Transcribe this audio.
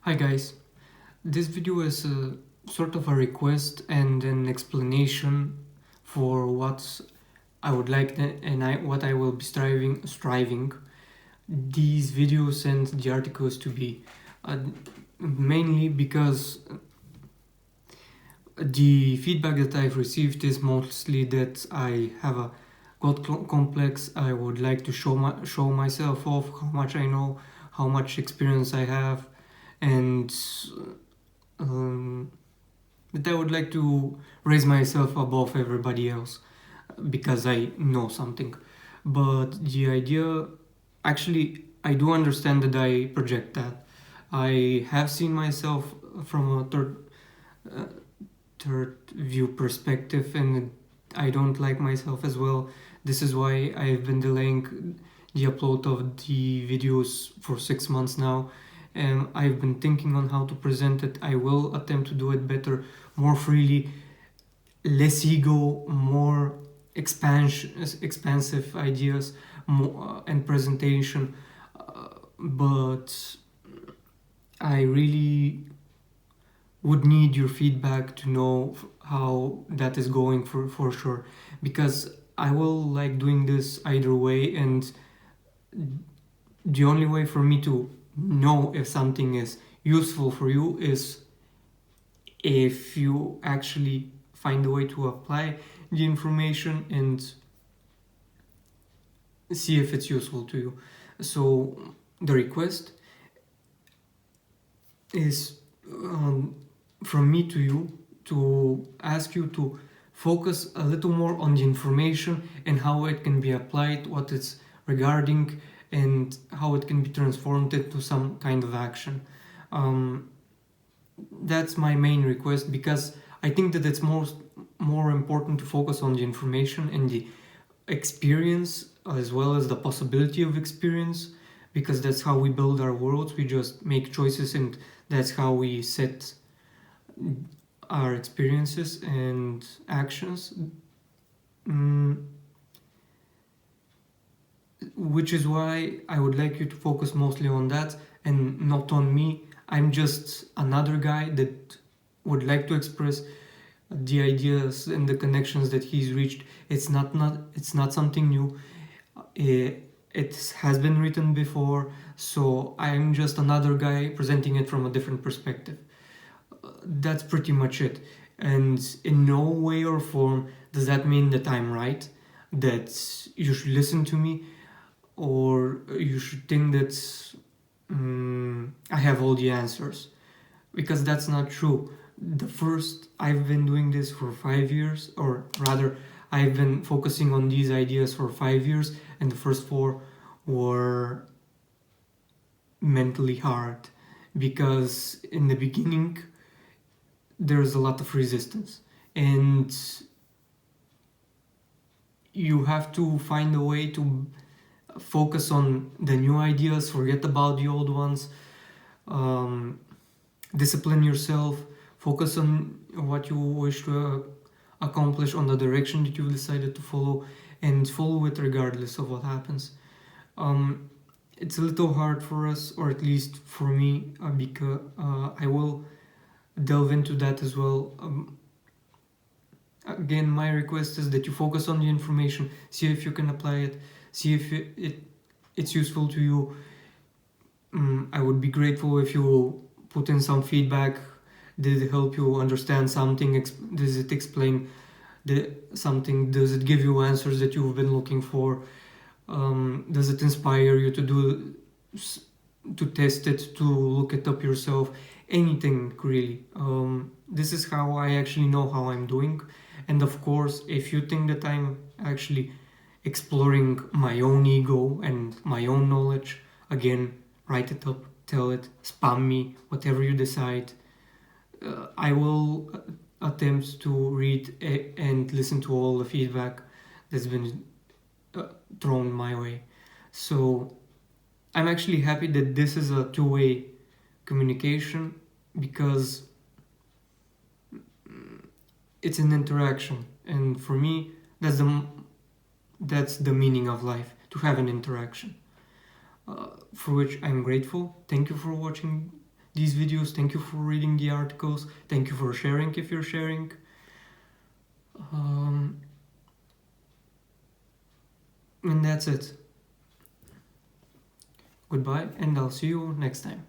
Hi guys, this video is a sort of a request and an explanation for what I would like what I will be striving these videos and the articles to be. Mainly because the feedback that I've received is mostly that I have a God complex. I would like to show myself off, how much I know, how much experience I have, and um, that I would like to raise myself above everybody else because I know something. But the idea, actually, I do understand that I project that. I have seen myself from a uh, third view perspective, and I don't like myself as well. This is why I've been delaying the upload of the videos for 6 months now. I've been thinking on how to present it. I will attempt to do it better, more freely, less ego, more expansive ideas, more, and presentation. But I really would need your feedback to know how that is going for sure, because I will like doing this either way, and the only way for me to know if something is useful for you is if you actually find a way to apply the information and see if it's useful to you. So the request is from me to you to ask you to focus a little more on the information and how it can be applied, what it's regarding, and how it can be transformed into some kind of action. Um, that's my main request, because I think that it's more important to focus on the information and the experience as well as the possibility of experience, because that's how we build our worlds. We just make choices, and that's how we set our experiences and actions. Mm, which is why I would like you to focus mostly on that and not on me. I'm just another guy that would like to express the ideas and the connections that he's reached. It's not something new. It has been written before, so I'm just another guy presenting it from a different perspective. That's pretty much it. And in no way or form does that mean that I'm right, that you should listen to me, or you should think that I have all the answers, because that's not true. I've been doing this for 5 years, or rather, I've been focusing on these ideas for 5 years, and the first four were mentally hard, because in the beginning there's a lot of resistance, and you have to find a way to focus on the new ideas, forget about the old ones, um, discipline yourself, focus on what you wish to accomplish, on the direction that you've decided to follow, and follow it regardless of what happens. It's a little hard for us, or at least for me, because I will delve into that as well. Again, my request is that you focus on the information, see if you can apply it, see if it's useful to you. I would be grateful if you put in some feedback. Did it help you understand something? Does it explain something? Does it give you answers that you've been looking for? Does it inspire you to test it, to look it up yourself? Anything really. This is how I actually know how I'm doing. And of course, if you think that I'm actually exploring my own ego and my own knowledge, again, write it up, tell it, spam me, whatever you decide. I will attempt to read and listen to all the feedback that's been thrown my way. So I'm actually happy that this is a two-way communication, because it's an interaction, and for me that's the meaning of life, to have an interaction, for which I'm grateful. Thank you for watching these videos. Thank you for reading the articles. Thank you for sharing if you're sharing. And that's it. Goodbye, and I'll see you next time.